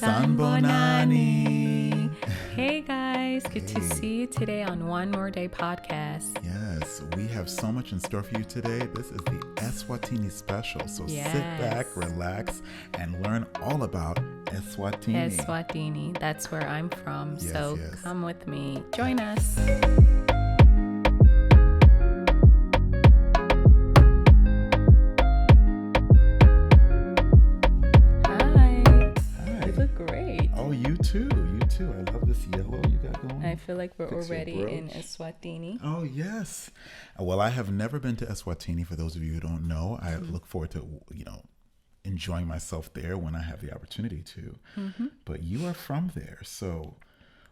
San Bonani. Hey guys, good to see you today on One More Day podcast. Yes, we have so much in store for you today. This is the Eswatini special. So sit back, relax, and learn all about Eswatini. Eswatini, that's where I'm from. Yes. Come with me. Join us. You too. I love this yellow you got going. I feel like we're already in Eswatini. Oh, yes. Well, I have never been to Eswatini. For those of you who don't know, I look forward to, enjoying myself there when I have the opportunity to. Mm-hmm. But you are from there. So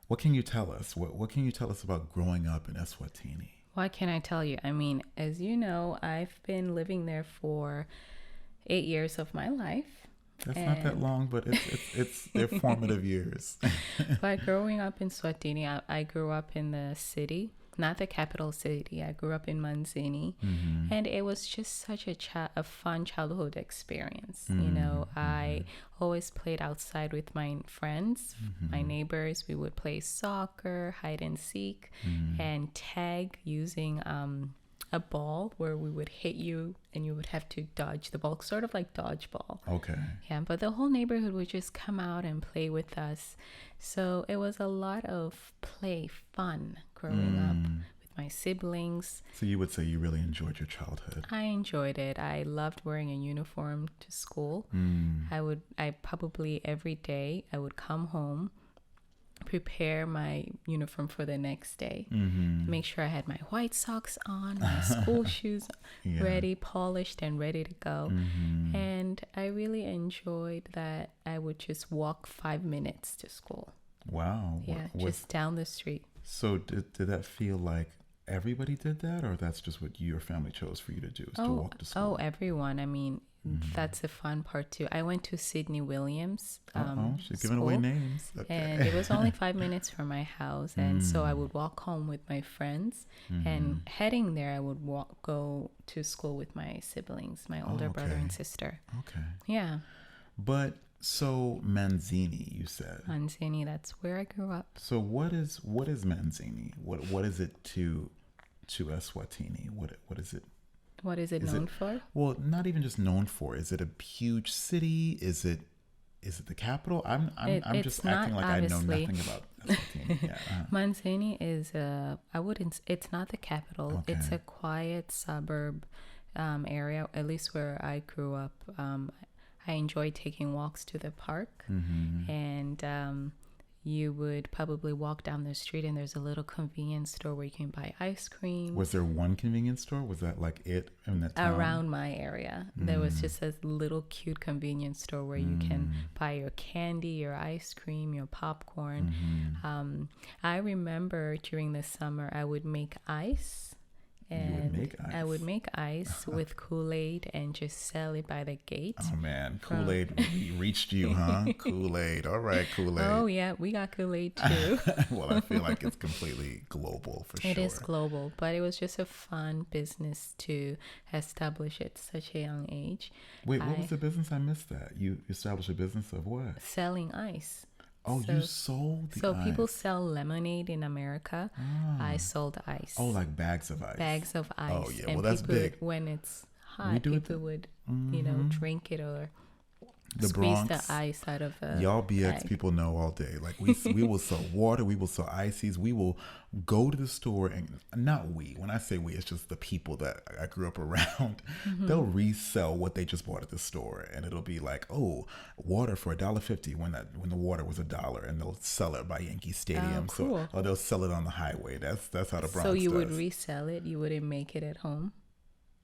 what can you tell us? What can you tell us about growing up in Eswatini? What can I tell you? I mean, as you know, I've been living there for 8 years of my life. That's not that long, but they're formative years. But growing up in Eswatini, I grew up in the city, not the capital city. I grew up in Manzini, and it was just such a fun childhood experience. I always played outside with my friends, my neighbors. We would play soccer, hide and seek, and tag using a ball where we would hit you and you would have to dodge the ball, sort of like dodgeball. Okay. Yeah, but the whole neighborhood would just come out and play with us. So it was a lot of fun growing up with my siblings. So you would say you really enjoyed your childhood? I enjoyed it. I loved wearing a uniform to school. I probably every day I would come home, prepare my uniform for the next day, make sure I had my white socks on, my school shoes ready, polished and ready to go. And I really enjoyed that I would just walk 5 minutes to school. Wow. Yeah, just down the street. So did that feel like everybody did that, or that's just what your family chose for you to do, is to walk to school? Oh, everyone. I mean, that's the fun part too. I went to Sydney Williams. She's giving away names. Okay. And it was only 5 minutes from my house. And so I would walk home with my friends. And heading there, I would go to school with my siblings, my older brother and sister. Okay. Yeah. But so Manzini, you said. Manzini, that's where I grew up. So what is Manzini? What is it to Eswatini? What is it? What is it known for? Well, not even just known for. Is it a huge city? Is it the capital? I'm just acting like I know nothing about Eswatini. Yeah. Manzini is it's not the capital. Okay. It's a quiet suburb area, at least where I grew up. I enjoy taking walks to the park, and you would probably walk down the street and there's a little convenience store where you can buy ice cream. Was there one convenience store? Was that like it in that town? Around my area. There was just a little cute convenience store where you can buy your candy, your ice cream, your popcorn. I remember during the summer I would make ice. And I would make ice with Kool-Aid and just sell it by the gate. Oh, man. Kool-Aid reached you, huh? Kool-Aid. All right, Kool-Aid. Oh, yeah. We got Kool-Aid, too. Well, I feel like it's completely global for sure. It is global, but it was just a fun business to establish at such a young age. Wait, what was the business? I missed that. You established a business of what? Selling ice. Oh, you sold the ice. So people sell lemonade in America. I sold ice. Oh, like bags of ice. Bags of ice. Oh, yeah. Well, that's big. When it's hot, people would, drink it or squeeze Bronx, the ice out of a y'all BX bag. People know all day. Like we will sell water. We will sell ices. We will go to the store and when I say we, it's just the people that I grew up around. They'll resell what they just bought at the store, and it'll be like, oh, water for $1.50 when the water was $1, and they'll sell it by Yankee Stadium. Oh, cool. Or they'll sell it on the highway. That's how the Bronx. So you does. would resell it. You wouldn't make it at home.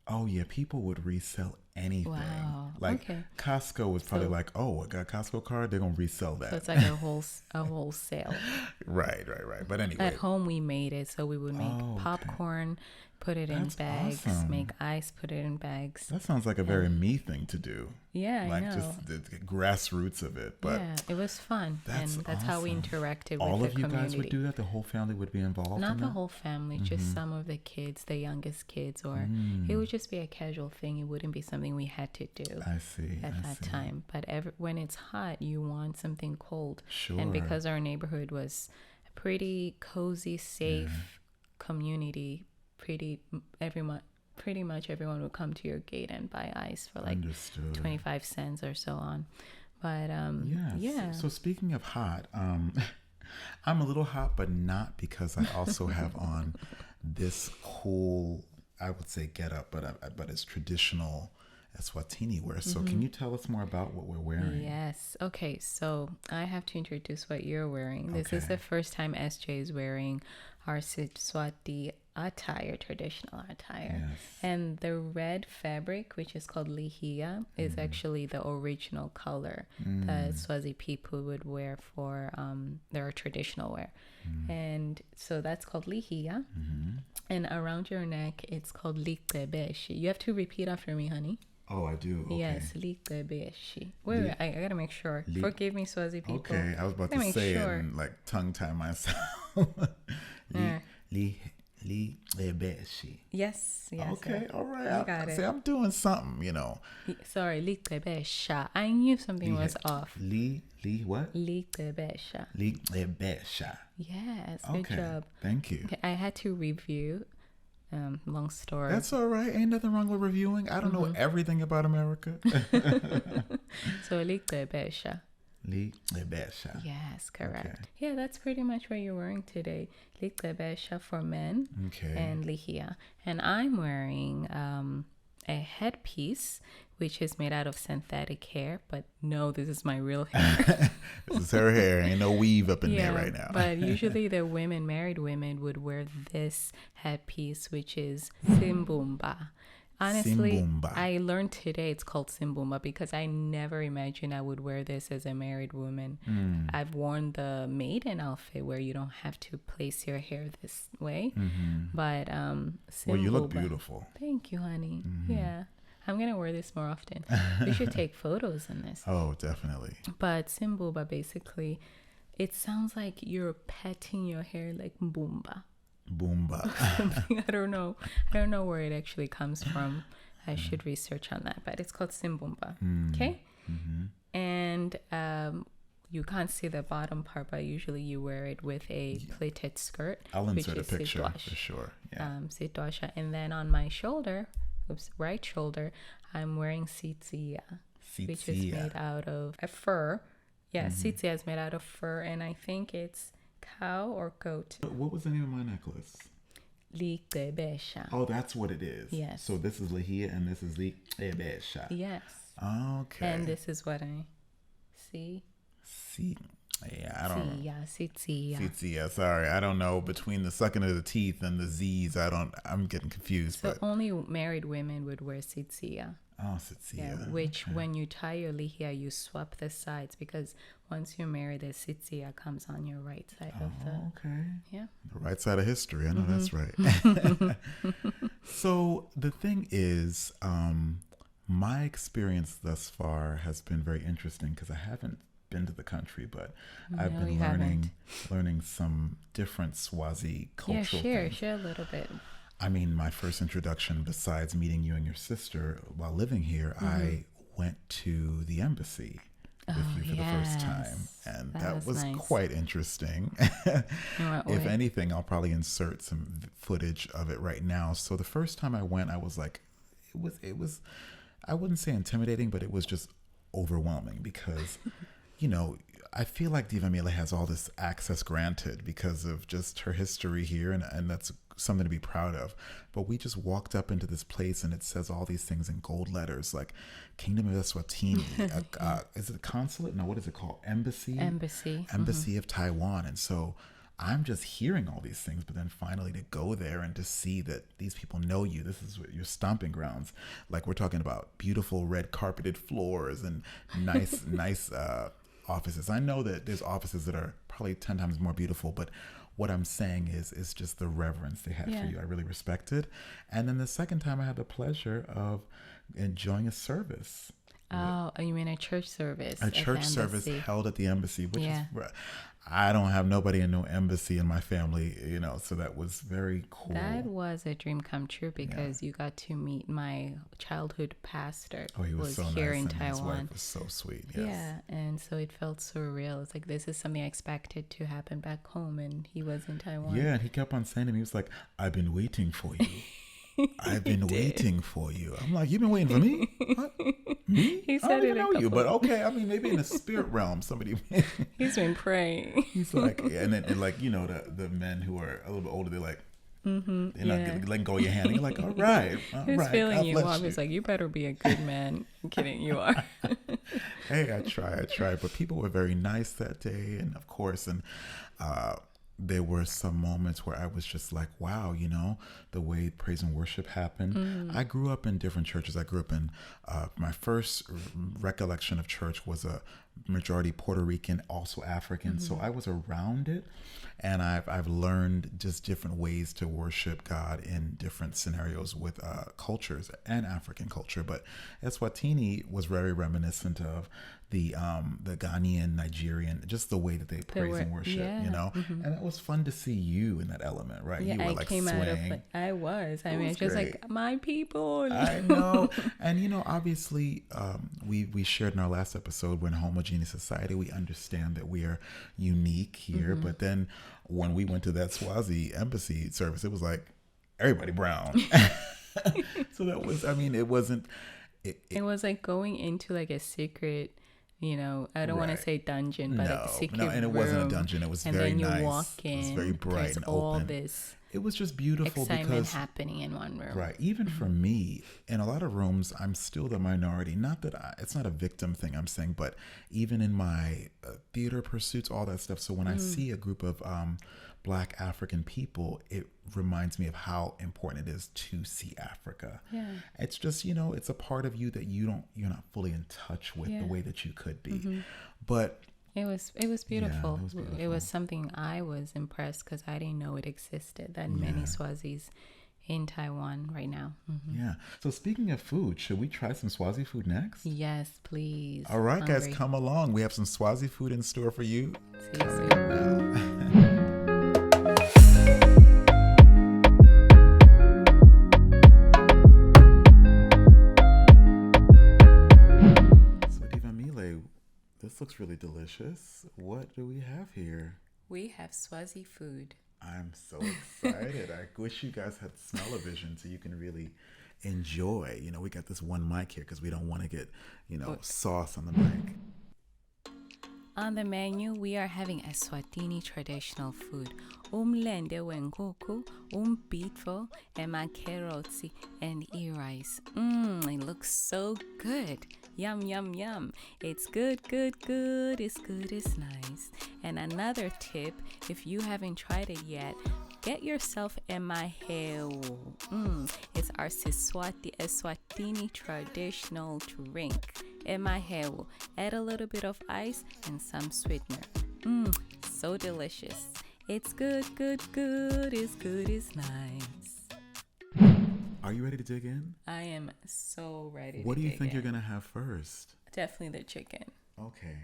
Oh yeah, people would resell anything. Wow. Like Costco was probably like, oh, I got a Costco card, they're gonna resell that. So it's like a whole sale. Right. But anyway, at home we made it, so we would make popcorn, put it in bags, awesome. Make ice, put it in bags. That sounds like a very me thing to do. Yeah, like I know. Just the grassroots of it. But yeah, it was fun, that's awesome. How we interacted all with the community. All of you guys would do that. The whole family would be involved. Not the whole family, just some of the kids, the youngest kids, or it would just be a casual thing. It wouldn't be something something we had to do I see. at that time. But when it's hot, you want something cold. Sure. And because our neighborhood was a pretty cozy, safe community, pretty much everyone would come to your gate and buy ice for like Understood. 25 cents or so on. But So speaking of hot, I'm a little hot, but not because I also have on this cool, I would say, get up, but it's traditional Eswatini wear. So can you tell us more about what we're wearing? Yes. Okay. So I have to introduce what you're wearing. This is the first time SJ is wearing our Swati attire, traditional attire. Yes. And the red fabric, which is called lihia, is actually the original color that Swazi people would wear for their traditional wear. And so that's called lihia. And around your neck, it's called liqebeshi. You have to repeat after me, honey. Oh, I do. Okay. Yes, liqebeshi. Wait, I gotta make sure. Forgive me, Swazi people. Okay, I was about to say it and like tongue tie myself. Liqebeshi. Yes. Okay, all right. You got it. See, I'm doing something, you know. Sorry, liqebesha. I knew something was off. What? Liqebesha. Liqebesha. Yes, good job. Thank you. Okay, I had to review. Long story. That's all right. Ain't nothing wrong with reviewing. I don't know everything about America. So liqebesha. Liqebesha. Yes, correct. Okay. Yeah, that's pretty much what you're wearing today. Liqebesha for men. Okay. And lihia. And I'm wearing a headpiece, which is made out of synthetic hair. But no, this is my real hair. This is her hair. Ain't no weave up in there right now. But usually the married women would wear this headpiece, which is simbumba. Honestly, Simbumba. I learned today it's called simbumba because I never imagined I would wear this as a married woman. I've worn the maiden outfit where you don't have to place your hair this way. But simbumba. Well, you look beautiful. Thank you, honey. Yeah. I'm going to wear this more often. We should take photos in this. Oh, definitely. But simbumba, basically, it sounds like you're petting your hair like boomba. Boomba. I don't know where it actually comes from. I should research on that. But it's called simbumba. Okay? And you can't see the bottom part, but usually you wear it with a pleated skirt. I'll insert a picture for sure. Yeah. Sitwasha. And then on my shoulder, right shoulder, I'm wearing sitsia, which is made out of a fur. Yeah, sitsia is made out of fur, and I think it's cow or goat. What was the name of my necklace? Liqebesha. Oh, that's what it is. Yes. So this is lihia and this is liqebesha. Yes. Okay. And this is what I see. Yeah, I don't know. Sitsia. Sorry, I don't know. Between the sucking of the teeth and the Z's, I'm getting confused. So only married women would wear sitsia. Oh, sitsia. Yeah, which when you tie your lihia, you swap the sides because once you're married, the sitsia comes on your right side of the. Okay. Yeah. The right side of history. I know that's right. So the thing is, my experience thus far has been very interesting because I haven't been to the country, but I've been learning some different Swazi cultural things. Share a little bit. I mean, my first introduction, besides meeting you and your sister while living here, I went to the embassy with you for the first time, and that was nice. Quite interesting. If anything, I'll probably insert some footage of it right now. So the first time I went, I was like, it was I wouldn't say intimidating, but it was just overwhelming because you know, I feel like Diva Mele has all this access granted because of just her history here, and that's something to be proud of. But we just walked up into this place, and it says all these things in gold letters, like Kingdom of Eswatini. Is it a consulate? No, what is it called? Embassy of Taiwan. And so I'm just hearing all these things, but then finally to go there and to see that these people know you, this is your stomping grounds. Like, we're talking about beautiful red carpeted floors and nice offices. I know that there's offices that are probably 10 times more beautiful, but what I'm saying is just the reverence they had for you. I really respected. And then the second time I had the pleasure of enjoying a service Oh, you mean a church service? A at the church service embassy. held at the embassy, which Yeah. is, I don't have nobody in no embassy in my family, so that was very cool. That was a dream come true because you got to meet my childhood pastor. Oh, he was so here nice, in and Taiwan. his wife was so sweet. Yes. Yeah, and so it felt surreal. It's like this is something I expected to happen back home, and he was in Taiwan. Yeah, and he kept on saying to me, he was like, "I've been waiting for you. I've been waiting for you." I'm like, "You've been waiting for me? What? Me? He I said don't it even a know you, couple- but okay. I mean, maybe in the spirit realm, somebody." He's been praying. He's like, and then like the men who are a little bit older, they're like, they're not letting go of your hand. And you're like, all right, He was feeling God you bless up. He's like, you better be a good man. I'm kidding, you are. Hey, I try, but people were very nice that day, and of course, and there were some moments where I was just like, wow, the way praise and worship happened. I grew up in different churches. I grew up in my first recollection of church was a majority Puerto Rican, also African. So I was around it, and I've learned just different ways to worship God in different scenarios with cultures and African culture. But Eswatini was very reminiscent of the Ghanaian, Nigerian, just the way that they praise and worship, and that was fun to see you in that element, right? Yeah, you were I like came swaying. out of I was. I mean, was it's just great. like my people. I know. And, obviously, we shared in our last episode, we're in a homogeneous society. We understand that we are unique here. But then when we went to that Swazi embassy service, it was like everybody brown. So that was, it wasn't. It was like going into like a secret, I don't want to Right. say dungeon, but like a secret and it room. wasn't a dungeon. It was and very then you nice. walk in. It was very bright there's and all open. this It was just beautiful excitement because happening in one room. right. Even for me, in a lot of rooms, I'm still the minority. Not that it's not a victim thing I'm saying, but even in my theater pursuits, all that stuff. So when I see a group of Black African people, it reminds me of how important it is to see Africa. Yeah. It's just, it's a part of you that you're not fully in touch with the way that you could be. But It was beautiful. it was beautiful. It was something I was impressed because I didn't know it existed that many Swazis in Taiwan right now. yeah. So speaking of food, should we try some Swazi food next? Yes, please. All right, guys, Hungry. come along. We have some Swazi food in store for you. See you soon. So Diva Mile, this looks really delicious. What do we have here? We have Swazi food. I'm so excited. I wish you guys had smell-o-vision so you can really enjoy. We got this one mic here because we don't want to get, sauce on the mic. On the menu, we are having Eswatini traditional food. Umlende wenkuku, beetle, and macaroni and e-rice. It looks so good. Yum, yum, yum. It's good, good, good. It's good, it's nice. And another tip, if you haven't tried it yet, get yourself a maheu. It's our Eswatini traditional drink. Maheu. Add a little bit of ice and some sweetener. So delicious. It's good, good, good. It's good, it's nice. Are you ready to dig in? I am so ready. What do you think you're going to have first? Definitely the chicken. Okay.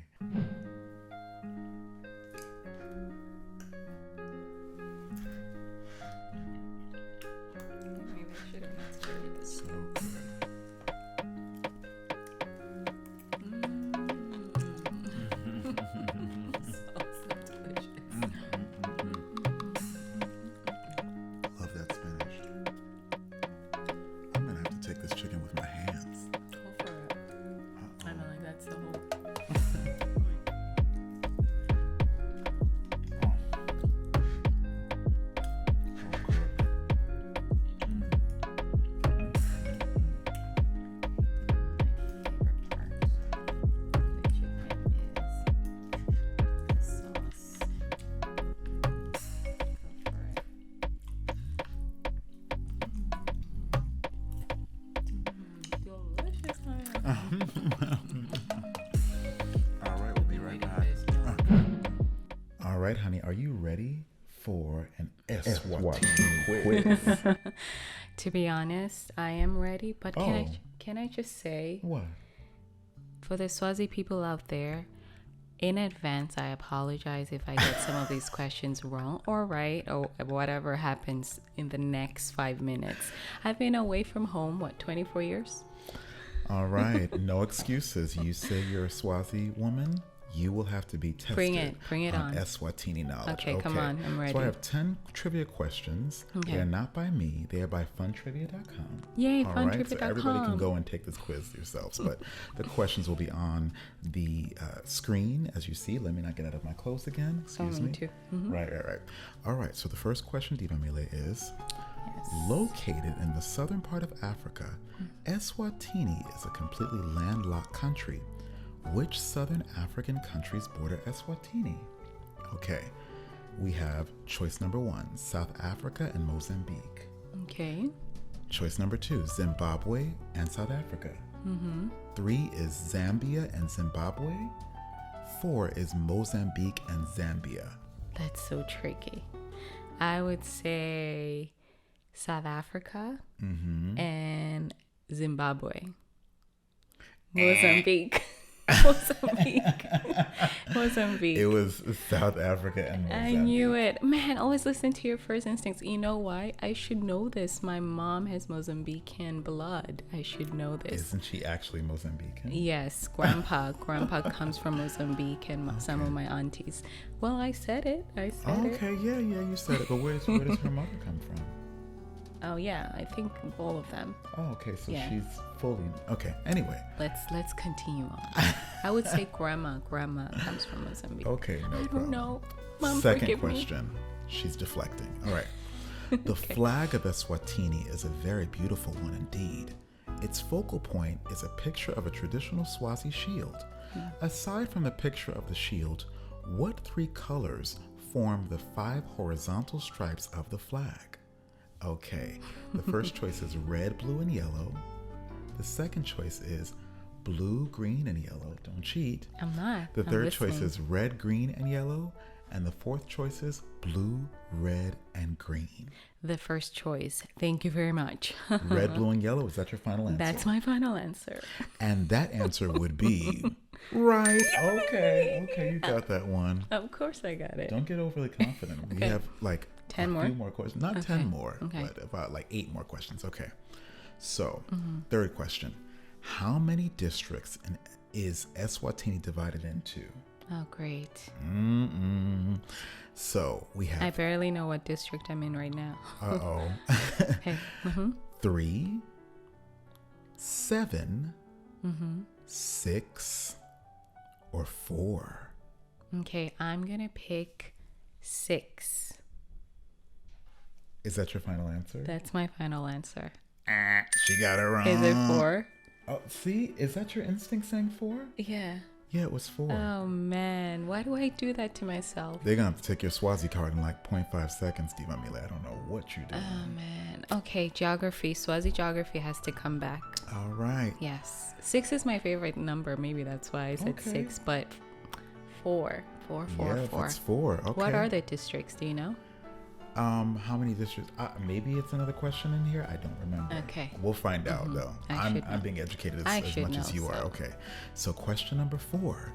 Maybe I should have started this. So good. So delicious. Love that spinach. I'm going to have to take this chicken with my hands. Go for it. I know, like that's the whole. All right, we'll be right back. All right, honey, are you ready for an Eswatini quiz? To be honest, I am ready, but Oh. can I just say What? For the Swazi people out there, in advance, I apologize if I get some of these questions wrong or right, or whatever happens in the next 5 minutes. I've been away from home, 24 years? All right. No excuses. You say you're a Swazi woman, you will have to be tested. Bring it on. Eswatini knowledge. Okay, come on. I'm ready. So I have 10 trivia questions. Okay. They are not by me. They are by funtrivia.com. Yay, All funtrivia.com. right, so everybody can go and take this quiz yourselves. But the questions will be on the screen, as you see. Let me not get out of my clothes again. Excuse me. Too. Mm-hmm. Right. All right, so the first question, Diva Mile, is... Yes. Located in the southern part of Africa, Eswatini is a completely landlocked country. Which southern African countries border Eswatini? Okay, we have choice number 1, South Africa and Mozambique. Okay. Choice number 2, Zimbabwe and South Africa. 3 is Zambia and Zimbabwe. 4 is Mozambique and Zambia. That's so tricky. I would say South Africa and Zimbabwe. Mozambique. Mozambique. It was South Africa and Mozambique. I knew it. Man, always listen to your first instincts. You know why? I should know this. My mom has Mozambican blood. I should know this. Isn't she actually Mozambican? Yes, Grandpa comes from Mozambique and some of my aunties. Well, I said it. it. Okay, yeah, you said it. But where does her mother come from? Oh yeah, I think all of them. Oh, okay, so Yeah. she's fully okay. Anyway, Let's continue on. I would say grandma comes from Mozambique. okay, no I problem. don't know. Mom, Second forgive question. me. She's deflecting. All right. The flag of Eswatini is a very beautiful one indeed. Its focal point is a picture of a traditional Swazi shield. Aside from the picture of the shield, what 3 colors form the 5 horizontal stripes of the flag? Okay, the first choice is red, blue, and yellow. The second choice is blue, green, and yellow. Don't cheat. I'm not. The I'm third listening. choice is red, green, and yellow. And the fourth choice is blue, red, and green. The first choice. Thank you very much. Red, blue, and yellow. Is that your final answer? That's my final answer. And that answer would be right. Okay, you got that one. Of course I got it. Don't get overly confident. We Okay. have like 10 a more? few more questions. Not Okay. 10 more, Okay. but about like 8 more questions. Okay. So, third question. How many districts is Eswatini divided into? Oh, great. So, we have... I barely know what district I'm in right now. Uh-oh. Okay. 3, 7, 6, or 4? Okay, I'm going to pick 6. Is that your final answer? That's my final answer. She got it wrong. Is it 4? Oh, see? Is that your instinct saying 4? Yeah. Yeah, it was 4. Oh, man. Why do I do that to myself? They're going to have to take your Swazi card in like 0.5 seconds, Diva Mile. I don't know what you're doing. Oh, man. Okay, geography. Swazi geography has to come back. All right. Yes. 6 is my favorite number. Maybe that's why I said Okay. 6, but 4. 4, 4, Yeah, 4. it's 4. Okay. What are the districts? Do you know? How many districts? Maybe it's another question in here. I don't remember. Okay. We'll find out though. I should know. I'm being educated I as should much as know, you are. so. Okay. So question number 4.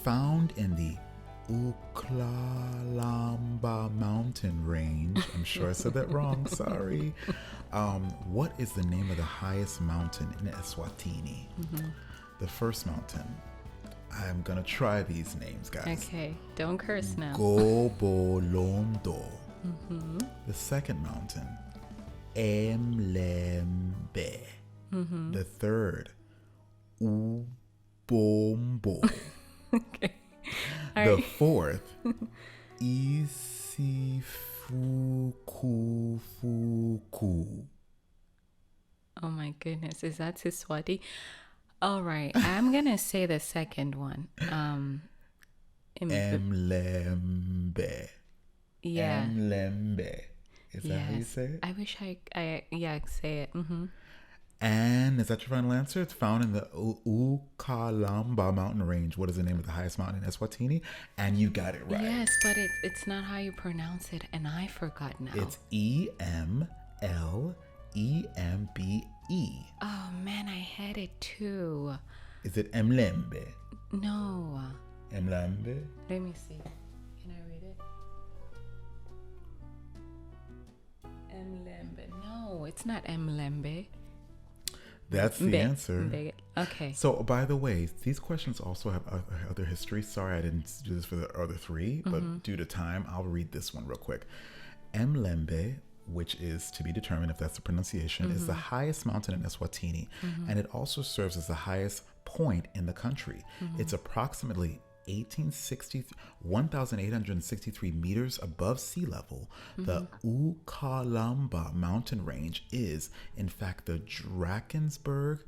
Found in the Uklalamba mountain range. I'm sure I said that wrong. Sorry. What is the name of the highest mountain in Eswatini? The first mountain. I'm gonna try these names, guys. Okay. Don't curse now. Gobolondo. The second mountain, Emlembe. The third, Ubombo. Okay. All The right. fourth, Isifukufuku. Oh my goodness. Is that Siswati? All right. I'm going to say the second one. Emlembe. Yeah. Emlembe. Is that how you Yes. say it? I wish I say it. And is that your final answer? It's found in the Ukalamba mountain range. What is the name of the highest mountain in Eswatini? And you got it right. Yes, but it's not how you pronounce it, and I forgot now. It's Emlembe. Oh man, I had it too. Is it Mlembe? No. Mlembe? Let me see. Can I read it? Mlembe. No, it's not Mlembe. That's the answer. Okay. So, by the way, these questions also have other history. Sorry, I didn't do this for the other three, but due to time, I'll read this one real quick. Mlembe, which is to be determined if that's the pronunciation, is the highest mountain in Eswatini, and it also serves as the highest point in the country. It's approximately 1,863 meters above sea level. The Ukalamba mountain range is, in fact, the Drakensberg,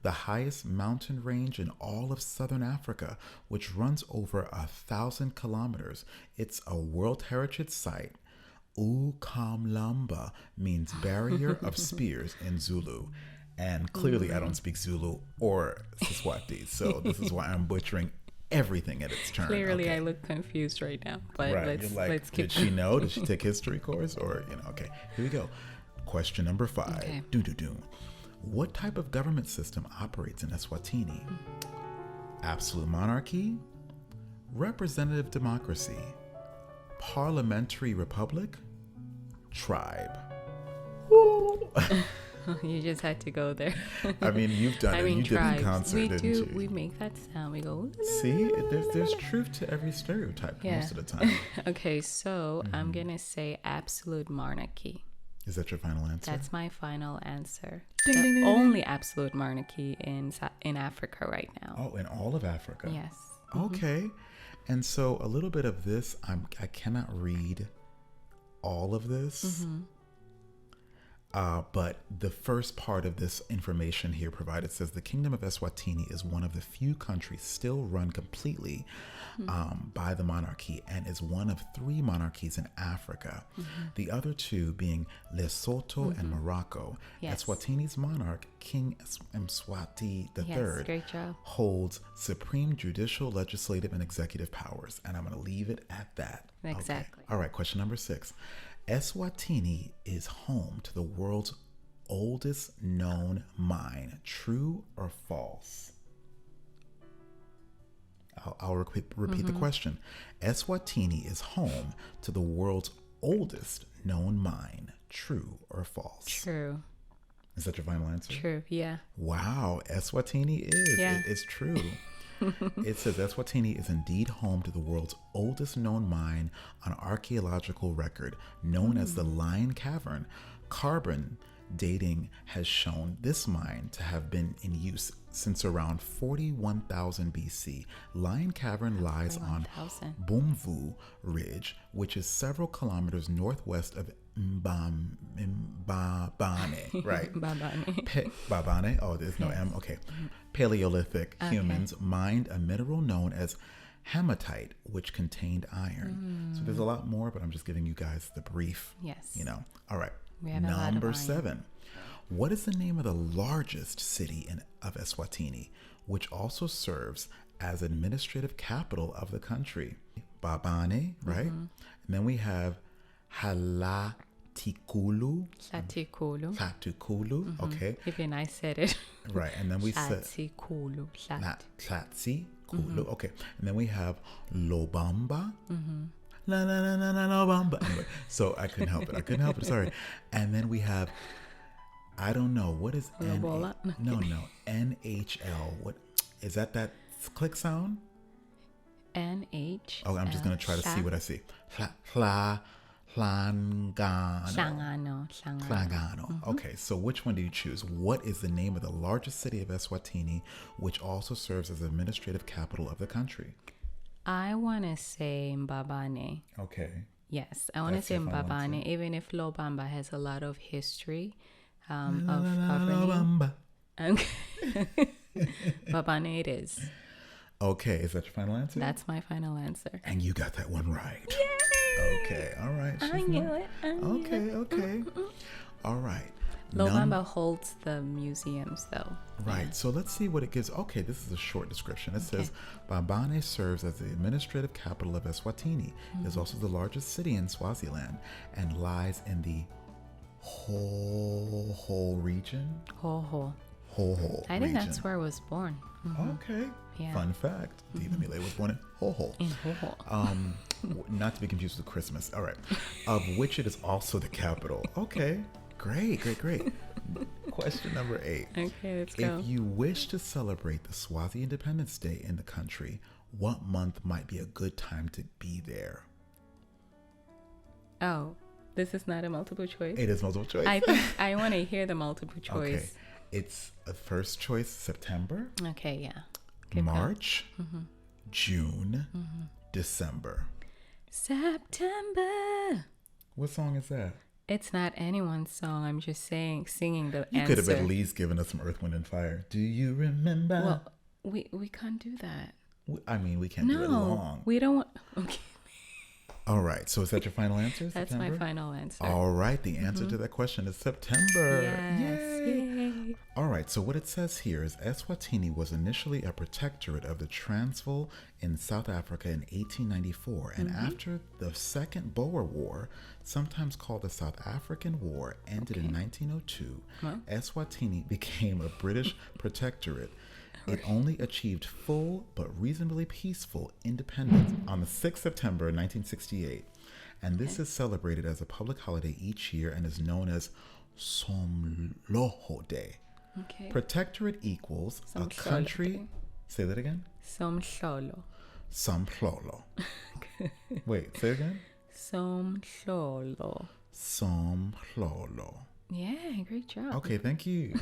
the highest mountain range in all of southern Africa, which runs over 1,000 kilometers. It's a World Heritage Site. Ukamlamba means barrier of spears in Zulu. And clearly I don't speak Zulu or Siswati, so this is why I'm butchering everything at its turn. Clearly, I look confused right now, but let's keep. Did she know? Did she take history course, or Okay, here we go. Question number 5. Okay. What type of government system operates in Eswatini? Absolute monarchy, representative democracy, parliamentary republic, tribe. You just had to go there. I mean, you've done it. You tribes. Did in concert, we didn't do. you? We make that sound. We go. See, there's truth to every stereotype most of the time. Okay, so I'm gonna say absolute monarchy. Is that your final answer? That's my final answer. Ding, The ding, ding, only absolute monarchy in Africa right now. Oh, in all of Africa. Yes. Okay. And so a little bit of this, I cannot read all of this. But the first part of this information here provided says the Kingdom of Eswatini is one of the few countries still run completely by the monarchy and is one of 3 monarchies in Africa. The other 2 being Lesotho and Morocco. Yes. Eswatini's monarch, King Mswati III, Yes, great job. holds supreme judicial, legislative, and executive powers. And I'm going to leave it at that. Exactly. Okay. All right, question number 6. Eswatini is home to the world's oldest known mine. True or false? I'll repeat the question. Eswatini is home to the world's oldest known mine. True or false? True. Is that your final answer? True. Yeah. Wow, Eswatini is. Yeah. It's true. It says Eswatini is indeed home to the world's oldest known mine on archaeological record, known as the Lion Cavern. Carbon dating has shown this mine to have been in use since around 41,000 BC. Lion Cavern lies on Bumvu Ridge, which is several kilometers northwest of Mbabane, right? Babane. Oh, there's no M. Okay. Paleolithic humans mined a mineral known as hematite, which contained iron. So there's a lot more, but I'm just giving you guys the brief. Yes. All right. We have Number 7. What is the name of the largest city of Eswatini, which also serves as administrative capital of the country? Babane, right? And then we have Hlatikulu. Okay. Even I said it. Right. And then we said Hlatikulu. Okay. And then we have Lobamba. La la la la la Lobamba. Anyway, so I couldn't help it. Sorry. And then we have, I don't know, what is NHL? What is that click sound? NH. Oh, I'm just gonna try to see what I see. Hlangano. Okay, so which one do you choose? What is the name of the largest city of Eswatini, which also serves as the administrative capital of the country? I want to say Mbabane. Okay. Yes, I want to say Mbabane, even if Lobamba has a lot of history of governing. Mbabane it is. Okay, is that your final answer? That's my final answer. And you got that one right. Yay! Okay, all right. I knew it. Okay. All right. Lobamba holds the museums, though. Right. Yeah. So let's see what it gives. Okay, this is a short description. It says, Babane serves as the administrative capital of Eswatini. It is also the largest city in Swaziland and lies in the Ho region. Ho. Ho I think that's where I was born. Okay. Yeah. Fun fact. Diva Mile was born in Hoho. In Hoho. Not to be confused with Christmas. All right. Of which it is also the capital. Okay. Great. Question number 8. Okay, let's go. If you wish to celebrate the Swazi Independence Day in the country, what month might be a good time to be there? Oh, this is not a multiple choice? It is multiple choice. I think I want to hear the multiple choice. Okay. It's a first choice, September. Okay, yeah. Good March, June, December. September. What song is that? It's not anyone's song. I'm just singing the You answer. could have at least given us some Earth, Wind, and Fire. Do you remember? Well, we can't do that. We can't do it long. We don't want... Okay. All right. So is that your final answer? That's September? my final answer. All right. The answer to that question is September. Yes. Yay. All right. So what it says here is Eswatini was initially a protectorate of the Transvaal in South Africa in 1894. And after the Second Boer War, sometimes called the South African War, ended in 1902, Eswatini became a British protectorate. It only achieved full but reasonably peaceful independence on the 6th September 1968. And this is celebrated as a public holiday each year and is known as Somloho Day. Okay. Protectorate equals a country. Say that again. Somhlolo. Somhlolo. Wait, say it again. Somhlolo. Somhlolo. Yeah, great job. Okay, thank you.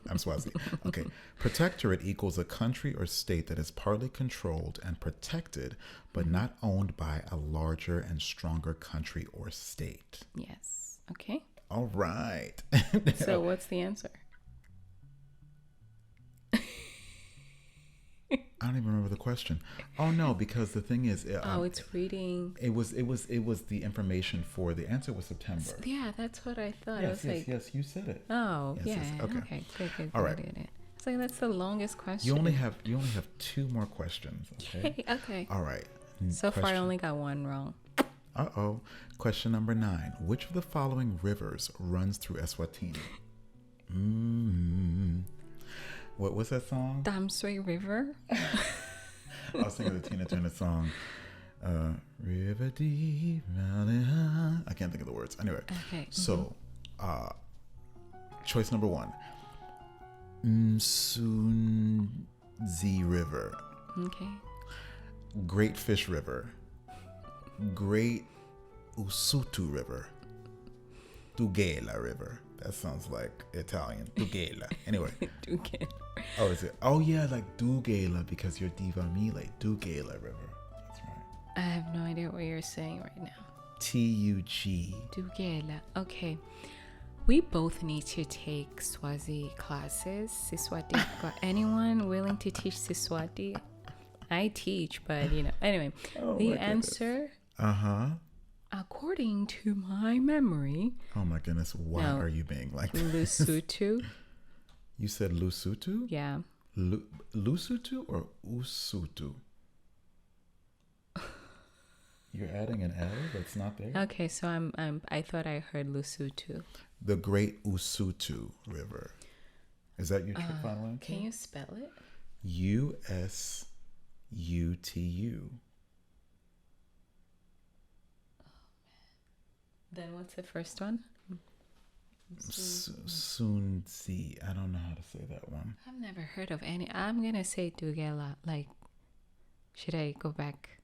I'm Swazi. Okay. Protectorate equals a country or state that is partly controlled and protected, but not owned by a larger and stronger country or state. Yes. Okay. All right. So what's the answer? I don't even remember the question. Oh no, because the thing is, It's reading. It was the information for the answer was September. Yeah, that's what I thought. Yes, you said it. Oh, Yes, yeah. okay. Good. All right. It's like that's the longest question. You only have 2 more questions. Okay. Okay. All right. So far, I only got one wrong. Uh-oh. Question number 9. Which of the following rivers runs through Eswatini? What was that song? Damsui River. I was thinking of the Tina Turner song. River deep, valley high. I can't think of the words. Anyway. Okay. So, choice number 1. Msunzi River. Okay. Great Fish River. Great Usutu River. Tugela River. That sounds like Italian. Tugela. Anyway. Tugela. Oh, is it? Oh, yeah, like Tugela because you're Diva Mile. Tugela River. That's right. I have no idea what you're saying right now. Tug. Tugela. Okay. We both need to take Swazi classes. Siswati. Anyone willing to teach Siswati? I teach, but Anyway, the answer. According to my memory. Oh my goodness! Why are you being like this? Lesotho. You said Lesotho? Yeah. Lesotho or Usutu? You're adding an L that's not there. Okay, so I thought I heard Lesotho. The Great Usutu River. Is that your final answer? Can you spell it? Usutu. Then what's the first one? Sunzi. I don't know how to say that one. I've never heard of any. I'm gonna say Tugela. Like, should I go back?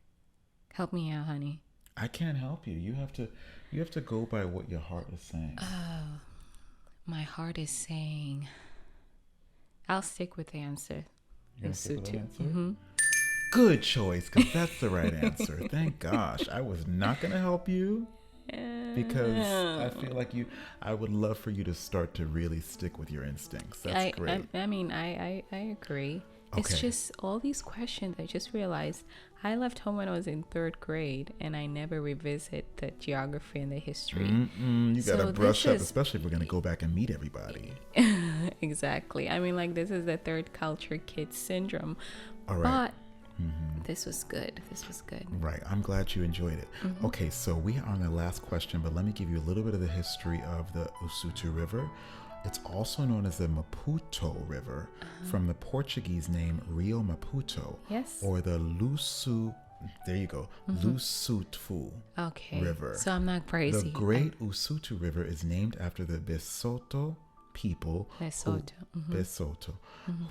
Help me out, honey. I can't help you. You have to go by what your heart is saying. Oh, my heart is saying. I'll stick with the anscer. You're gonna stick with that answer? Good choice, because that's the right answer. Thank gosh. I was not gonna help you. Because I feel like I would love for you to start to really stick with your instincts. That's great. I mean, I agree. Okay. It's just all these questions. I just realized I left home when I was in 3rd grade, and I never revisit the geography and the history. You gotta brush up, especially if we're gonna go back and meet everybody. Exactly. I mean, like, this is the third culture kid syndrome. All right. But this was good. Right. I'm glad you enjoyed it. Okay, so we are on the last question, but let me give you a little bit of the history of the Usutu River. It's also known as the Maputo River from the Portuguese name Rio Maputo. Yes. Or the Lusu, there you go, Lusutfu River. So I'm not crazy. The Great Usutu River is named after the Besoto people. Besoto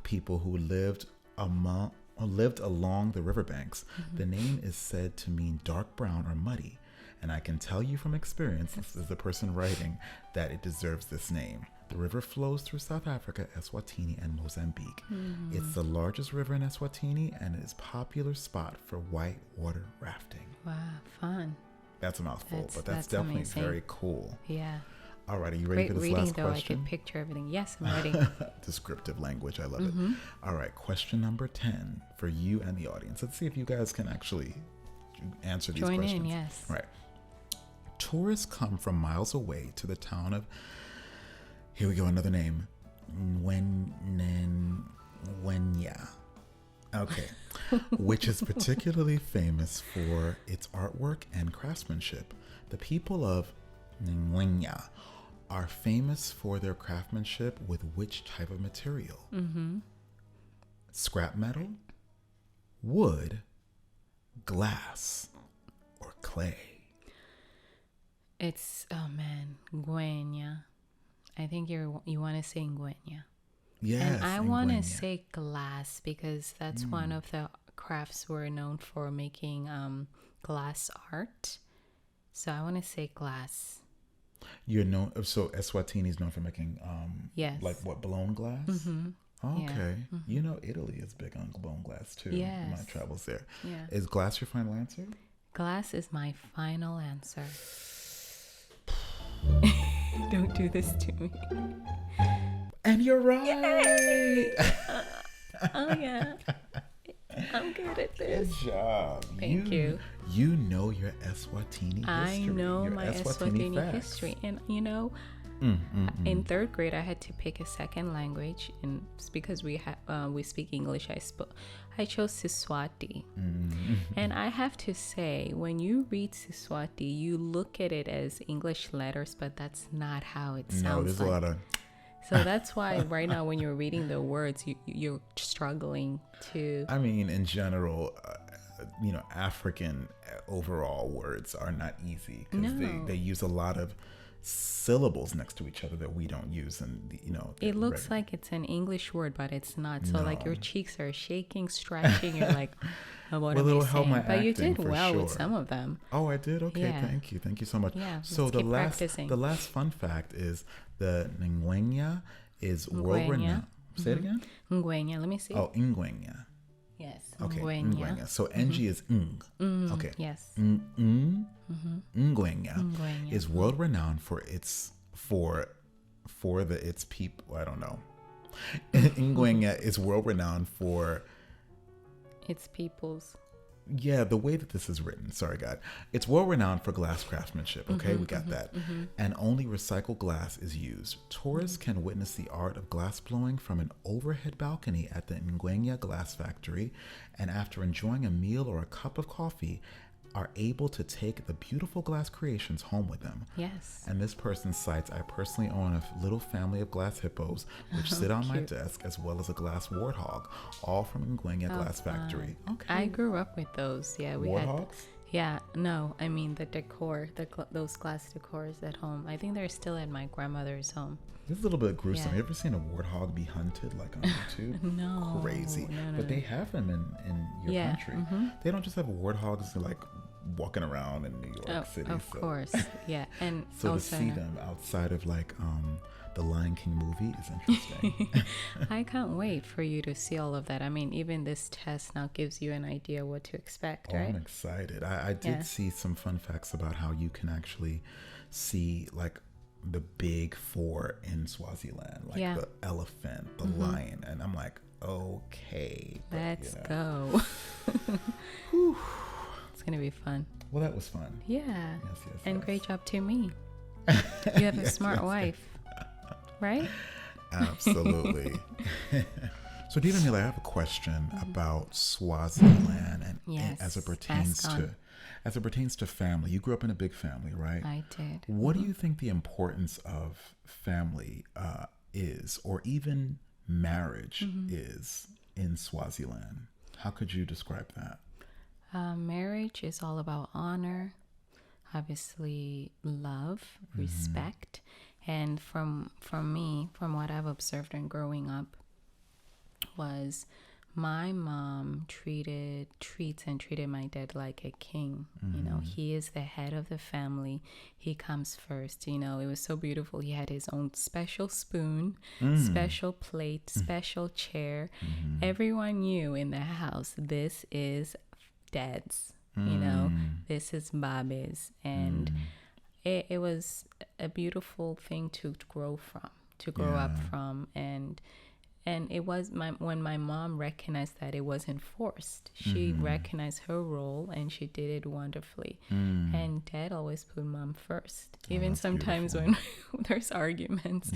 people who lived along the riverbanks. The name is said to mean dark brown or muddy. And I can tell you from experience, this is the person writing, that it deserves this name. The river flows through South Africa, Eswatini, and Mozambique. It's the largest river in Eswatini and is a popular spot for whitewater rafting. Wow, fun. That's a mouthful, but that's definitely amazing. Very cool. Yeah. All right, are you ready for this reading, last though, question? I could picture everything. Yes, I'm ready. Descriptive language, I love it. All right, question number 10 for you and the audience. Let's see if you guys can actually answer these questions. Join in, yes. All right. Tourists come from miles away to the town of, here we go, another name, Ngwenya. Okay. Which is particularly famous for its artwork and craftsmanship. The people of Ngwenya are famous for their craftsmanship with which type of material? Scrap metal, wood, glass, or clay? It's, Ngwenya. I think you want to say Ngwenya. Yes. And I want to say glass because that's one of the crafts we're known for making glass art. So I want to say glass. You're known, so Eswatini is known for making, yes, like what, blown glass? Okay. Yeah. You know, Italy is big on blown glass too. Yes. My travels there. Yeah. Is glass your final answer? Glass is my final answer. Don't do this to me. And you're right. Oh yeah. I'm good at this. Good job. Thank you. You know your Eswatini history. I know your my Eswatini history. And you know, in third grade I had to pick a second language, and it's because we speak English, I chose Siswati. And I have to say, when you read Siswati, you look at it as English letters, but that's not how it sounds. No, there's a lot of. So that's why right now when you're reading the words, you're struggling to. I mean, in general, African overall words are not easy because they use a lot of syllables next to each other that we don't use, and it looks like it's an English word, but it's not. So like your cheeks are shaking, stretching. You're like, oh, what am I saying? But you did well with some of them. Oh, I did. Okay, yeah. Thank you so much. Yeah, so the last fun fact is the Ngwenya is world renowned. Say it again. Ngwenya. Let me see. Oh, Ngwenya. Yes. Okay. Ngwenya. So NG is ng. Okay. Yes. Ngwenya is world renowned for its people. I don't know. Ngwenya is world renowned for its peoples. Yeah, the way that this is written. Sorry, God. It's world renowned for glass craftsmanship. Okay, we got that. And only recycled glass is used. Tourists can witness the art of glass blowing from an overhead balcony at the Ngwenya Glass Factory, and after enjoying a meal or a cup of coffee, are able to take the beautiful glass creations home with them. Yes. And this person cites, I personally own a little family of glass hippos, which sit on my desk, as well as a glass warthog, all from Ngwenya Glass Factory. Okay. I grew up with those. Yeah, we warthogs? had. Yeah, no, I mean the decor, those glass decors at home. I think they're still at my grandmother's home. This is a little bit gruesome. Yeah. You ever seen a warthog be hunted like on YouTube? No. Crazy. But they have them in your country. They don't just have warthogs like walking around in New York City. Of course. Yeah. And so to see them outside of like the Lion King movie is interesting. I can't wait for you to see all of that. I mean, even this test now gives you an idea what to expect, right? I'm excited. I did see some fun facts about how you can actually see like the big four in Swaziland, like the elephant, the lion, and I'm like, okay, let's go. It's gonna be fun. Well, that was fun. Yeah. Yes. And great job to me. You have a smart wife, right? Absolutely. So, Dina Mila, I have a question about Swaziland and as it pertains to family. You grew up in a big family, right? I did. What do you think the importance of family is, or even marriage is in Swaziland? How could you describe that? Marriage is all about honor, obviously love, respect, and from me, from what I've observed and growing up, was my mom treats my dad like a king. You know, he is the head of the family. He comes first. You know, it was so beautiful. He had his own special spoon, special plate, special chair. Everyone knew in the house, this is dad's. You know, this is Babe's. And it was a beautiful thing to grow up from. And it was when my mom recognized that it wasn't forced. She recognized her role and she did it wonderfully. And dad always put mom first. Even sometimes when there's arguments,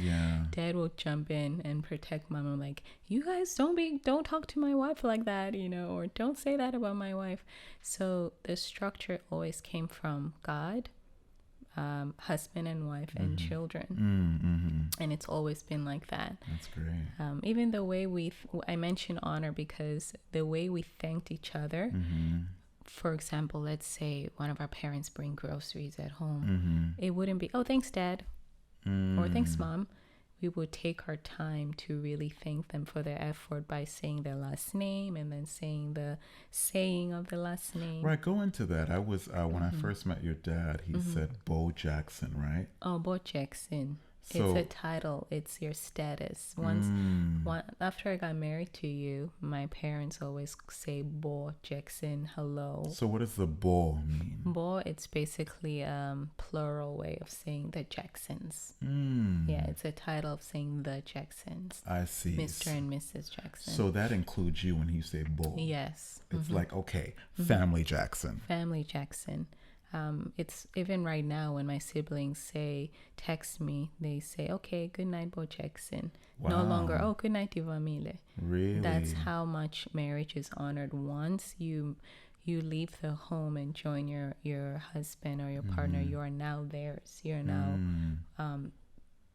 dad will jump in and protect mom. I'm like, you guys don't talk to my wife like that, you know, or don't say that about my wife. So the structure always came from God, husband and wife and children, and it's always been like that. That's great. Even the way I mention honor because the way we thanked each other. For example, let's say one of our parents bring groceries at home. It wouldn't be, oh, thanks, Dad, or thanks, Mom. We would take our time to really thank them for their effort by saying their last name and then saying the saying of the last name. Right, go into that. I was when I first met your dad, he said Bo Jackson, right? Oh, Bo Jackson. So, it's a title. It's your status. After I got married to you, my parents always say Bo Jackson, hello. So what does the Bo mean? Bo, it's basically plural way of saying the Jacksons. Yeah, it's a title of saying the Jacksons. I see. Mr. and Mrs. Jackson. So that includes you when you say Bo. Yes. It's like, okay, Family Jackson. Family Jackson. It's even right now when my siblings text me, they say, okay, good night, Bo Jackson. Wow. No longer, oh, good night, Ivamile. Really? That's how much marriage is honored. Once you leave the home and join your husband or your partner, you are now theirs. You're now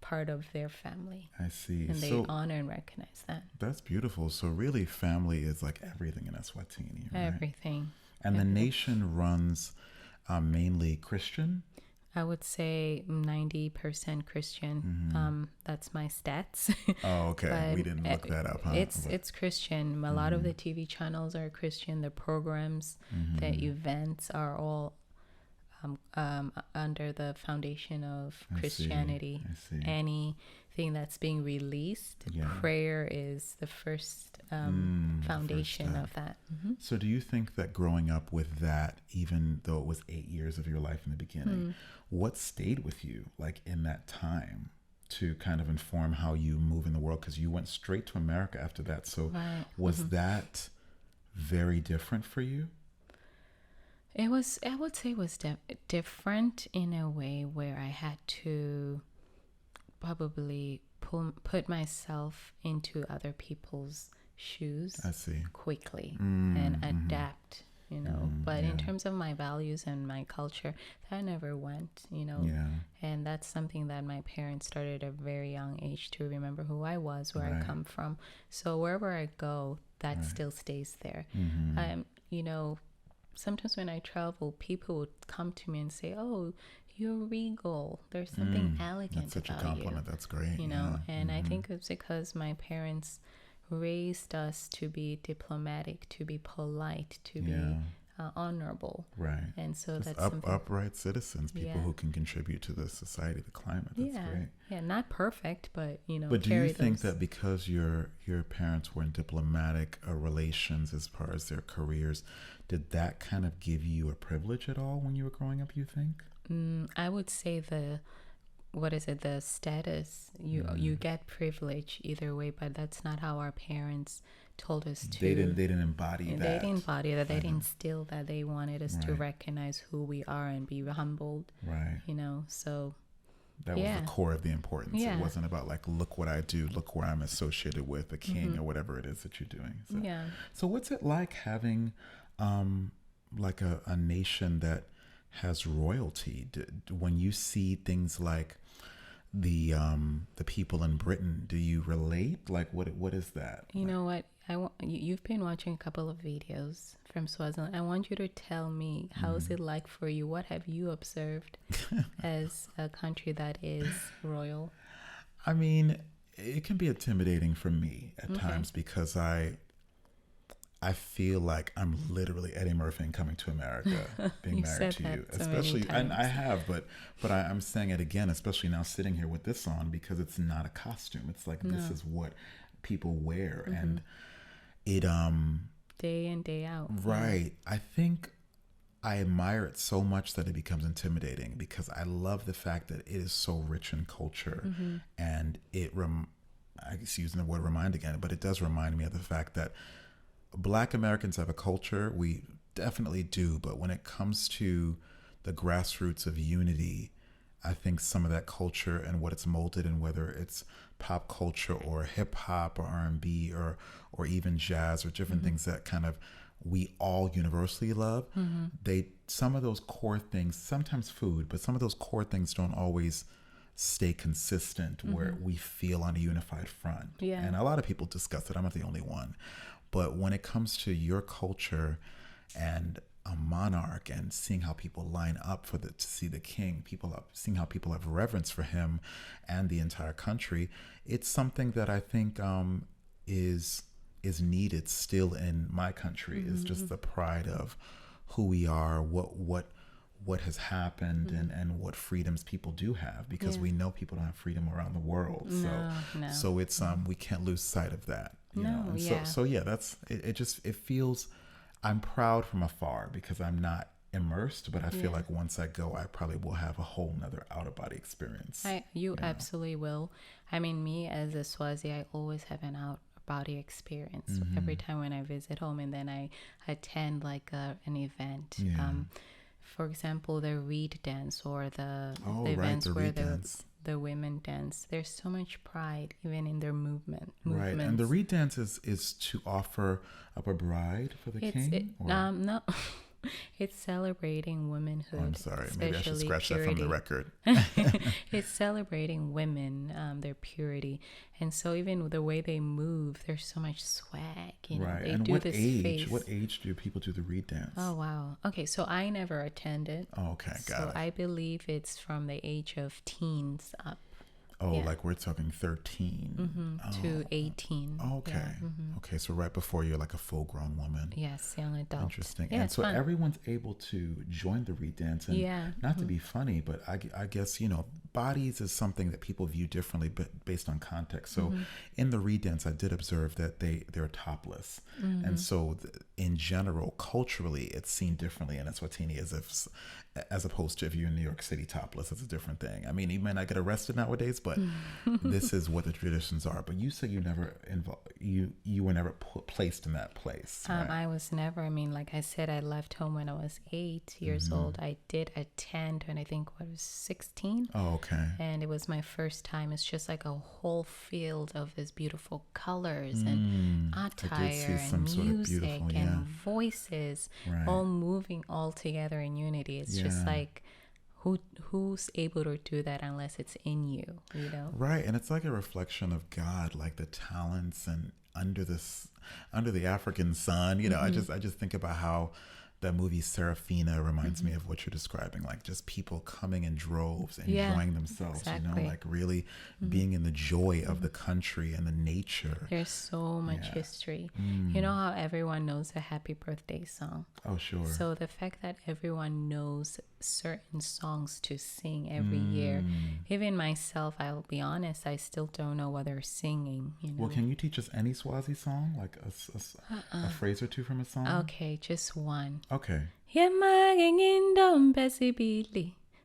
part of their family. I see. And they honor and recognize that. That's beautiful. So really family is like everything in Eswatini, right? Everything. And the nation runs mainly Christian? I would say 90% Christian. That's my stats. Oh, okay. We didn't look that up, huh? It's Christian. A lot of the TV channels are Christian. The programs, the events are all under the foundation of Christianity. I see. Anything that's being released, prayer is the first foundation of that. So do you think that growing up with that, even though it was 8 years of your life in the beginning, what stayed with you like in that time to kind of inform how you move in the world? Because you went straight to America after that. So was that very different for you? I would say it was different in a way where I had to probably put myself into other people's shoes quickly and adapt, you know. But in terms of my values and my culture, that never went, you know. And that's something that my parents started at a very young age to remember who I was, where I come from. So wherever I go, that still stays there. You know, sometimes when I travel, people would come to me and say, oh, you're regal. There's something elegant about you. That's such a compliment. That's great. You know, and I think it's because my parents raised us to be diplomatic, to be polite, to be honorable. Right. And so just that's something. Upright citizens, people who can contribute to the society, the climate. That's great. Yeah, not perfect, but, you know, but do you think that because your parents were in diplomatic relations as far as their careers, did that kind of give you a privilege at all when you were growing up, you think? I would say the status, you get privilege either way, but that's not how our parents told us to. They didn't embody that. They didn't embody that. They didn't instill that. They wanted us to recognize who we are and be humbled. Right. You know, so that was the core of the importance. It wasn't about like, look what I do, look where I'm associated with, a king or whatever it is that you're doing. So, so what's it like having like a nation that has royalty? When you see things like the people in Britain. Do you relate? Like, what is that? You know what? You've been watching a couple of videos from Swaziland. I want you to tell me, how is it like for you? What have you observed as a country that is royal? I mean, it can be intimidating for me at times because I feel like I'm literally Eddie Murphy and Coming to America, being married to you, especially, and I have, but I'm saying it again, especially now sitting here with this on, because it's not a costume. It's like this is what people wear, and it day in, day out. Right. I think I admire it so much that it becomes intimidating, because I love the fact that it is so rich in culture, and I guess using the word remind again, but it does remind me of the fact that Black Americans have a culture. We definitely do. But when it comes to the grassroots of unity, I think some of that culture and what it's molded in, whether it's pop culture or hip hop or R&B or even jazz or different things that kind of we all universally love, some of those core things, sometimes food, but some of those core things don't always stay consistent where we feel on a unified front. Yeah. And a lot of people discuss it. I'm not the only one. But when it comes to your culture and a monarch and seeing how people line up to see the king, seeing how people have reverence for him and the entire country, it's something that I think is needed still in my country. Is just the pride of who we are, what has happened, and what freedoms people do have, because we know people don't have freedom around the world. So it's we can't lose sight of that. You know? And so that's it. It feels, I'm proud from afar because I'm not immersed, but I feel like once I go, I probably will have a whole nother out of body experience. You absolutely will. I mean, me as a Swazi, I always have an out body experience every time when I visit home, and then I attend like an event. For example, the reed dance or the events where the women dance. There's so much pride even in their movements. Right, and the reed dance is to offer up a bride for the king? No. It's celebrating womanhood. Oh, I'm sorry. Maybe I should scratch purity. That from the record. It's celebrating women, their purity. And so even the way they move, there's so much swag. You know? Right. They and do what this age? face. What age do people do the reed dance? Oh, wow. Okay, so I never attended. Oh, okay, got it. So I believe it's from the age of teens up. Oh, like we're talking 13 to 18. Okay. Yeah. Okay, so right before you're like a full-grown woman. Yes, young adult. Interesting. Yeah, and so fun. Everyone's able to join the reed dance. And not to be funny, but I guess, bodies is something that people view differently but based on context. So in the reed dance, I did observe that they're topless. And so in general, culturally, it's seen differently in Eswatini as opposed to if you're in New York City topless. It's a different thing. I mean, you might not get arrested nowadays, but this is what the traditions are. But you say you never you were never placed in that place. Right? I was never. I mean, like I said, I left home when I was 8 years old. I did attend when I think I was 16. Oh, okay. And it was my first time. It's just like a whole field of these beautiful colors and attire and music and voices, all moving all together in unity. It's just like, who's able to do that unless it's in you, Right. And it's like a reflection of God, like the talents and under the African sun, I just think about how that movie Serafina reminds me of what you're describing, like just people coming in droves, enjoying themselves, exactly. Like really being in the joy of the country and the nature. There's so much history. You know how everyone knows a happy birthday song? Oh, sure. So the fact that everyone knows certain songs to sing every year, even myself, I'll be honest, I still don't know what they're singing. Well, can you teach us any Swazi song, like a phrase or two from a song? Okay, just one. Okay.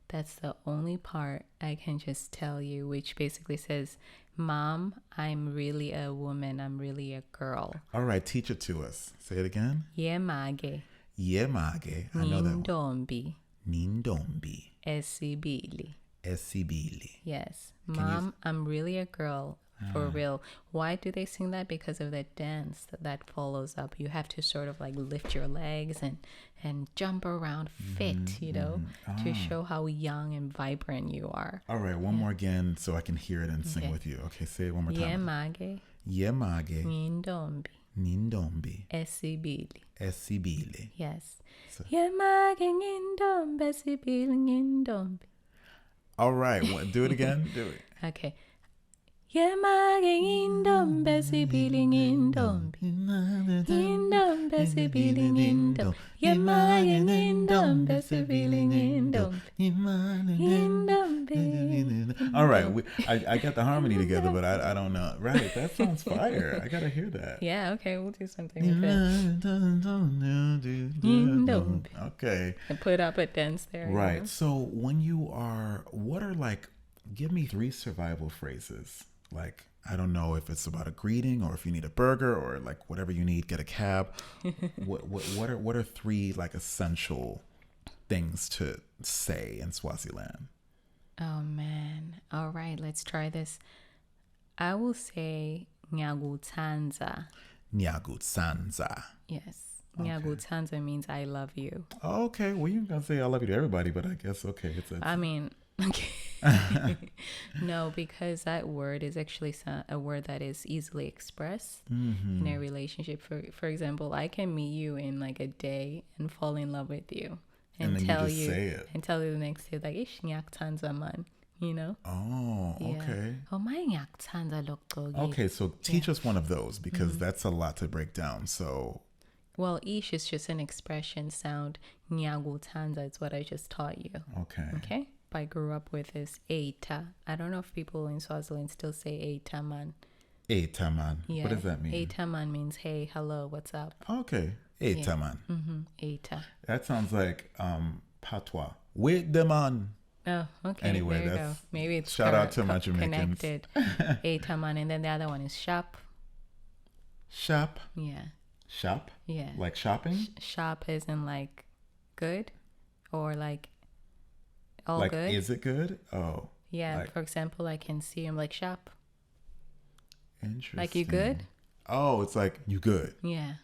That's the only part I can just tell you, which basically says, Mom, I'm really a woman. I'm really a girl. All right, teach it to us. Say it again. Yemage. Yemage. I know that one. Nindombi. Esibili. Esibili. Yes. Mom, I'm really a girl. For real. Why do they sing that? Because of the dance that follows up. You have to sort of like lift your legs and jump around fit, you know, to show how young and vibrant you are. All right, one more again so I can hear it and sing with you. Okay, say it one more time. Yemage Yemage nindombi nindombi esibili. esibile. Yes. So- Yemage nindombi esibili nindombi. All right, do it again. Do it. Okay. Yemage nindombi esibili nindombi. Nindombi esibili nindombi. Yemage nindombi esibili nindombi. Nindombi. All right, I got the harmony together, but I don't know. Right, that sounds fire. I gotta hear that. Yeah, okay, we'll do something with it. Nindombi. Okay. And put up a dance there. Right. You know? So when you are, what are like, give me 3 survival phrases. Like, I don't know if it's about a greeting or if you need a burger or like whatever you need, get a cab. What are 3 like essential things to say in Swaziland? Oh man. All right, let's try this. I will say Nyagutanza. Nyagutsanza. Yes. Nyagutanza means I love you. Okay. Well, you can say I love you to everybody, but I guess, okay. I mean, okay. No, because that word is actually a word that is easily expressed in a relationship. For example, I can meet you in like a day and fall in love with you And then tell you just say it. and tell you the next day like ish Nyagutanza man, you know? Oh, Yeah. okay. Oh my Nyagutanza lokko. Okay, so teach us one of those because that's a lot to break down. So, Well, ish is just an expression sound. Nyagutanza is what I just taught you. okay. Okay? I grew up with is Eita. I don't know if people in Swaziland still say Eita man. Eita man. Yeah. What does that mean? Eita man means hey, hello, what's up? Okay. Eita man. Eita. That sounds like patois. Wait the man. Oh, okay. Anyway, there you go. that's- Maybe it's shout out to my Jamaicans. connected. Eita man, and then the other one is shop. Shop. Yeah, Shop. yeah. Like shopping. Shop is in like good, or like all Like, good. is it good? Oh, Yeah. like- For example, I can see him like shop. interesting. Like you good? Oh, it's like you good. Yeah.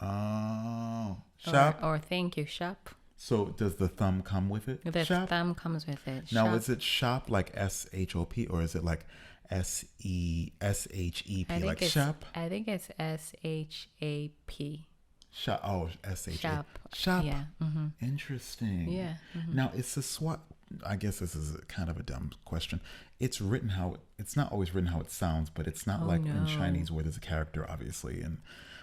Oh, shop. Or thank you, shop. So does the thumb come with it? The Shop. thumb comes with it. Now, Shop. is it shop like SHOP or is it like SHEP? Like shop? I think it's SHAP. Shop. Oh, SHAP. Shop. Shop. Yeah. Interesting. Yeah. Now, it's a SWAT. I guess this is kind of a dumb question. It's written how it's not always written how it sounds, but it's not like in no. Chinese where there's a character, obviously. And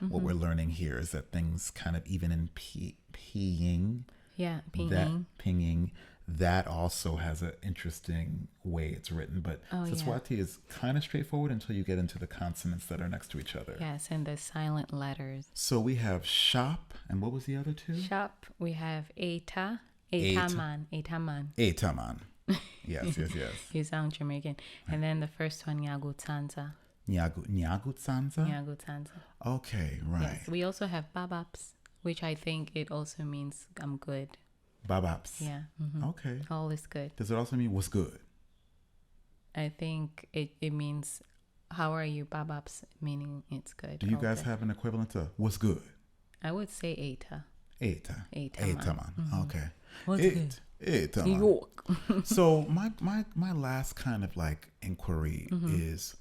what we're learning here is that things kind of even in Piying, Yeah. pinging, that also has an interesting way it's written. But Siswati is kind of straightforward until you get into the consonants that are next to each other. Yes, and the silent letters. So we have shop, and what was the other 2? Shop. We have Eta. Etaman. Etaman. Etaman. Yes. You sound Jamaican. And then the first one, Nyagutanza. Nyagutsanza? Nyagutanza. Okay, right. Yes. We also have Babaps, which I think it also means I'm good. Babaps. Yeah. Okay. All is good. Does it also mean what's good? I think it means how are you, Babaps, meaning it's good. Do you all guys good. have an equivalent to what's good? I would say Eta. Etaman. Etaman. Okay. What's good? Etaman. New York. So my last kind of like inquiry is,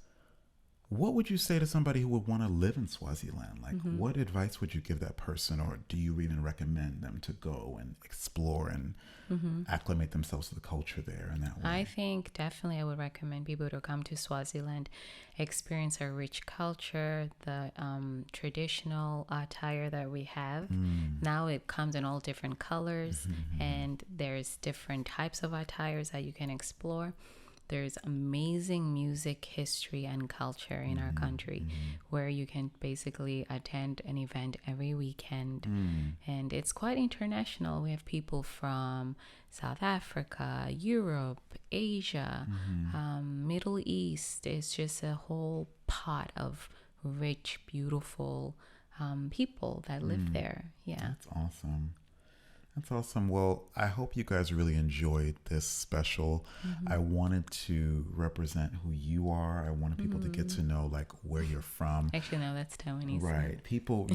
what would you say to somebody who would want to live in Swaziland? Like, what advice would you give that person, or do you even recommend them to go and explore and acclimate themselves to the culture there in that way? I think definitely I would recommend people to come to Swaziland, experience our rich culture, the traditional attire that we have. Now it comes in all different colors, and there's different types of attires that you can explore. There's amazing music history and culture in our country where you can basically attend an event every weekend. And it's quite international. We have people from South Africa, Europe, Asia, Middle East. It's just a whole pot of rich, beautiful people that live there. Yeah. That's awesome. That's awesome. Well, I hope you guys really enjoyed this special. I wanted to represent who you are. I wanted people to get to know like where you're from. Actually, no, that's Taiwanese. Right. People,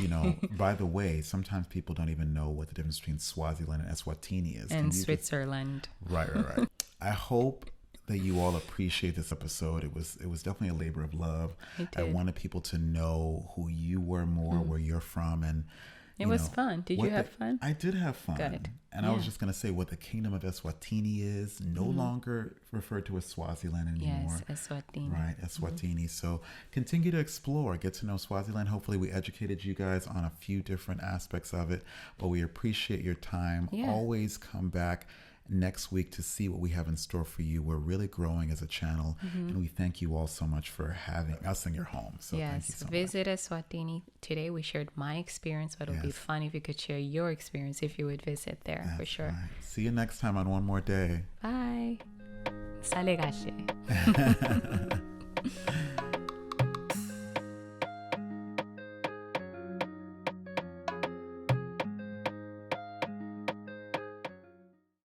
by the way, sometimes people don't even know what the difference between Swaziland and Eswatini is. And Switzerland. Right. I hope that you all appreciate this episode. It was definitely a labor of love. I wanted people to know who you were more, where you're from, and it was fun. Did you have fun? I did have fun. Good. And I was just going to say what the Kingdom of Eswatini is, no longer referred to as Swaziland anymore. Yes, Eswatini. Right, Eswatini. So continue to explore, get to know Swaziland. Hopefully we educated you guys on a few different aspects of it, but we appreciate your time. Yeah. Always come back next week to see what we have in store for you. We're really growing as a channel, and we thank you all so much for having us in your home. So thank you so visit Eswatini. Today we shared my experience, but it would be fun if you could share your experience if you would visit there. That's for sure. Right. See you next time on One More Day. Bye. Sale gashe.